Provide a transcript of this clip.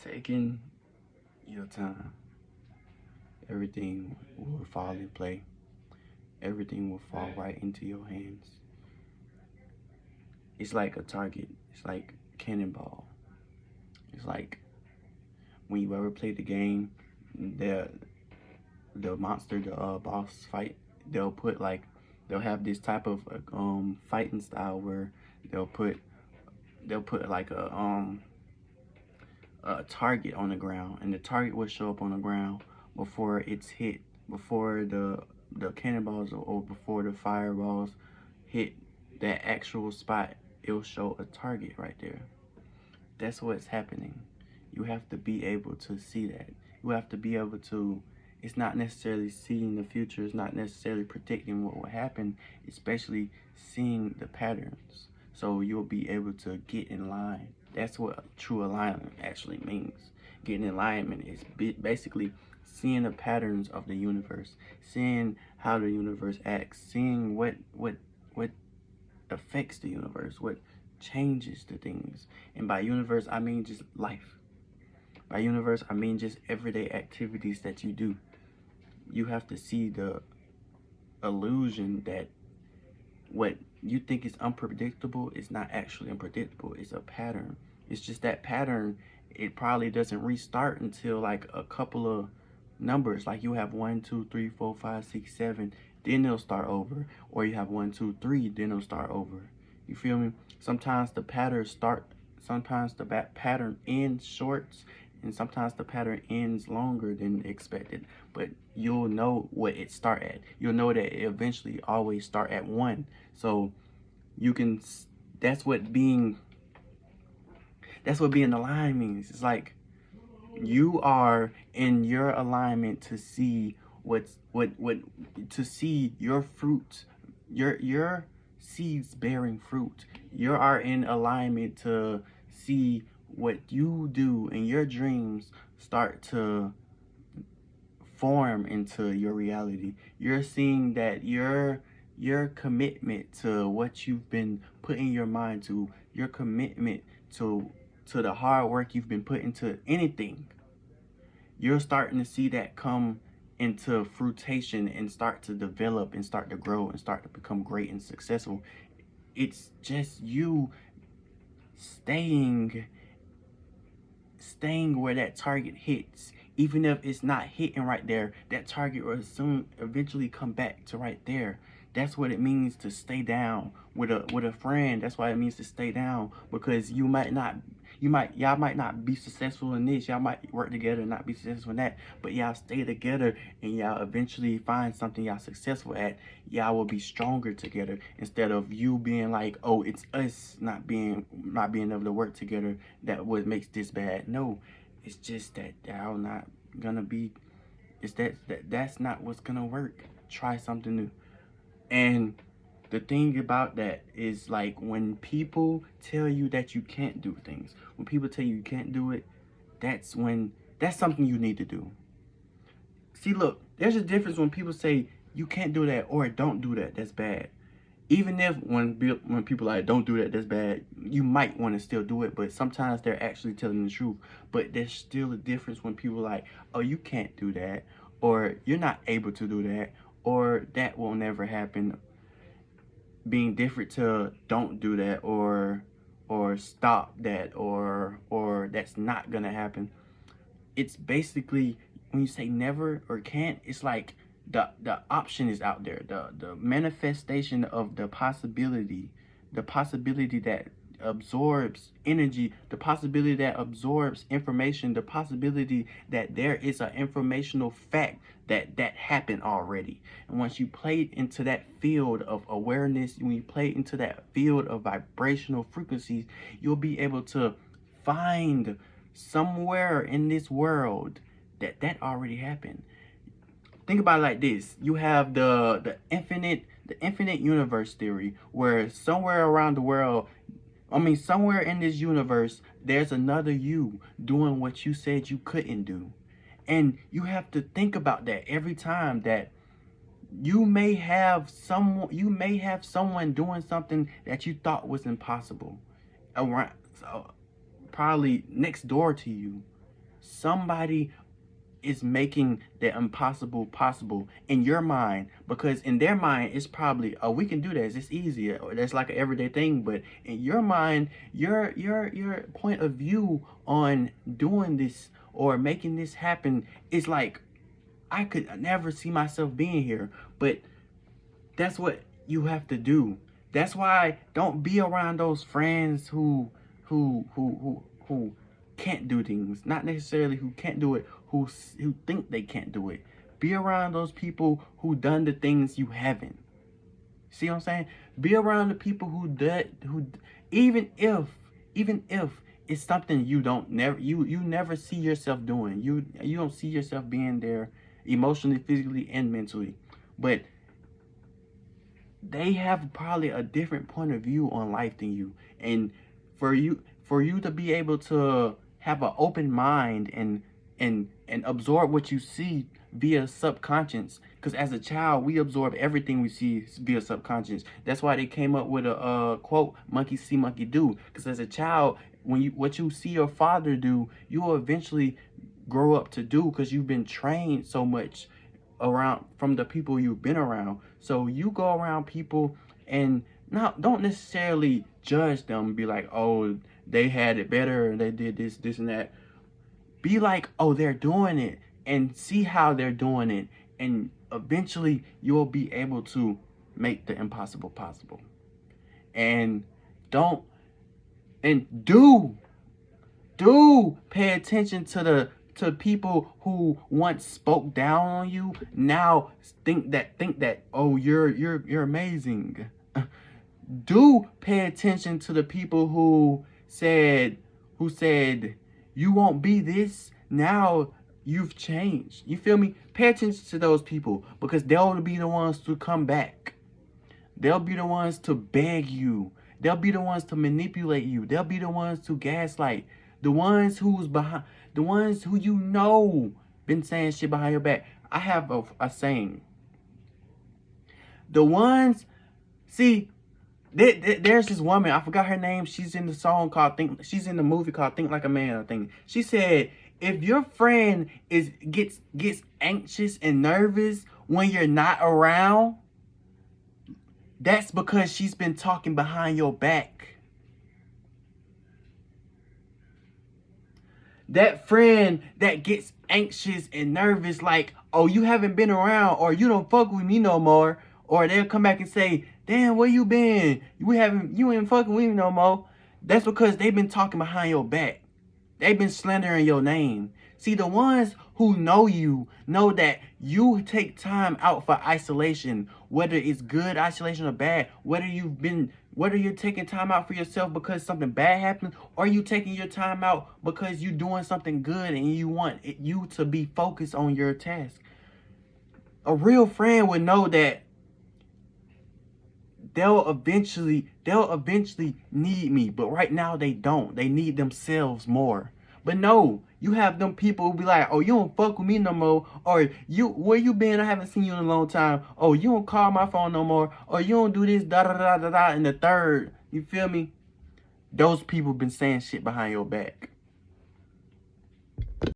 Taking your time, everything will fall in play. Everything will fall right into your hands. It's like a target. It's like cannonball. It's like when you ever played the game, the monster, the boss fight. They'll put like they'll have this type of fighting style where they'll put they'll put like a target on the ground, and the target will show up on the ground before it's hit, before the cannonballs or before the fireballs hit that actual spot. It'll show a target right there. That's what's happening. You have to be able to see that. You have to be able to. It's not necessarily seeing the future. It's not necessarily predicting what will happen, especially seeing the patterns. So you'll be able to get in line. That's what true alignment actually means. Getting in alignment is basically seeing the patterns of the universe, seeing how the universe acts, seeing what affects the universe, what changes the things. And by universe, I mean just life. By universe, I mean just everyday activities that you do. You have to see the illusion that what you think is unpredictable is not actually unpredictable. It's a pattern. It's just that pattern, it probably doesn't restart until like a couple of numbers. Like you have 1, 2, 3, 4, 5, 6, 7, then it'll start over. Or you have 1, 2, 3, then it'll start over. You feel me? Sometimes the sometimes the pattern ends short, and sometimes the pattern ends longer than expected. But you'll know what it start at. You'll know that it eventually always start at 1. So you can, that's what being aligned means. It's like you are in your alignment to see what to see your fruit, your seeds bearing fruit. You are in alignment to see what you do and your dreams start to form into your reality. You're seeing that your commitment to what you've been putting your mind to, your commitment to the hard work you've been putting to anything, you're starting to see that come into fruition and start to develop and start to grow and start to become great and successful. It's just you staying where that target hits. Even if it's not hitting right there, that target will soon eventually come back to right there. That's what it means to stay down with a friend. That's why it means to stay down, because y'all might not be successful in this. Y'all might work together and not be successful in that, but y'all stay together and y'all eventually find something y'all successful at. Y'all will be stronger together, instead of you being like, oh, it's us not being able to work together that what makes this bad. No, it's just that y'all not gonna be. It's that's not what's gonna work. Try something new. And the thing about that is, like, when people tell you that you can't do things, when people tell you can't do it, that's something you need to do. See, look, there's a difference when people say you can't do that or don't do that. That's bad. Even if when people are like, don't do that, that's bad, you might want to still do it, but sometimes they're actually telling the truth. But there's still a difference when people are like, oh, you can't do that, or you're not able to do that, or that will never happen, being different to don't do that, or stop that, or that's not gonna happen. It's basically, when you say never or can't, it's like the option is out there, the manifestation of the possibility that absorbs energy, the possibility that absorbs information, the possibility that there is an informational fact that happened already. And once you play into that field of awareness, when you play into that field of vibrational frequencies, you'll be able to find somewhere in this world that already happened. Think about it like this: you have the infinite universe theory, where somewhere around the world, somewhere in this universe, there's another you doing what you said you couldn't do. And you have to think about that every time, that you may have someone doing something that you thought was impossible around, so probably next door to you. somebody is making the impossible possible in your mind, because in their mind it's probably, oh, we can do this, it's easier, or that's like an everyday thing. But in your mind, your point of view on doing this or making this happen is like, I could never see myself being here. But that's what you have to do. That's why don't be around those friends who can't do things. Not necessarily who can't do it, who think they can't do it. Be around those people who done the things you haven't. See what I'm saying? Be around the people who even if it's something you don't never you never see yourself doing. You don't see yourself being there emotionally, physically, and mentally. But they have probably a different point of view on life than you. And for you to be able to have an open mind and absorb what you see via subconscious, because as a child we absorb everything we see via subconscious. That's why they came up with a quote, monkey see monkey do, because as a child, what you see your father do, you will eventually grow up to do, because you've been trained so much around from the people you've been around. So you go around people and don't necessarily judge them, be like, oh, they had it better, they did this and that. Be like, oh, they're doing it, and see how they're doing it, and eventually you'll be able to make the impossible possible. And do pay attention to people who once spoke down on you, now think that oh, you're amazing. Do pay attention to the people who said you won't be this, now you've changed. You feel me? Pay attention to those people, because they'll be the ones to come back. They'll be the ones to beg you. They'll be the ones to manipulate you. They'll be the ones to gaslight. The ones who been saying shit behind your back. I have a saying. The ones, see, there's this woman, I forgot her name. She's in the song called she's in the movie called Think Like a Man, I think. She said, if your friend gets anxious and nervous when you're not around, that's because she's been talking behind your back. That friend that gets anxious and nervous, like, oh, you haven't been around, or you don't fuck with me no more, or they'll come back and say, damn, where you been? You ain't fucking with me no more. That's because they've been talking behind your back. They've been slandering your name. See, the ones who know you know that you take time out for isolation, whether it's good isolation or bad, whether you're taking time out for yourself because something bad happened, or you taking your time out because you're doing something good and you want you to be focused on your task. A real friend would know that they'll eventually need me, but right now they don't. They need themselves more. But no, you have them people who be like, oh, you don't fuck with me no more, or where you been? I haven't seen you in a long time. Oh, you don't call my phone no more, or you don't do this, da da da da da, and the third. You feel me? Those people been saying shit behind your back.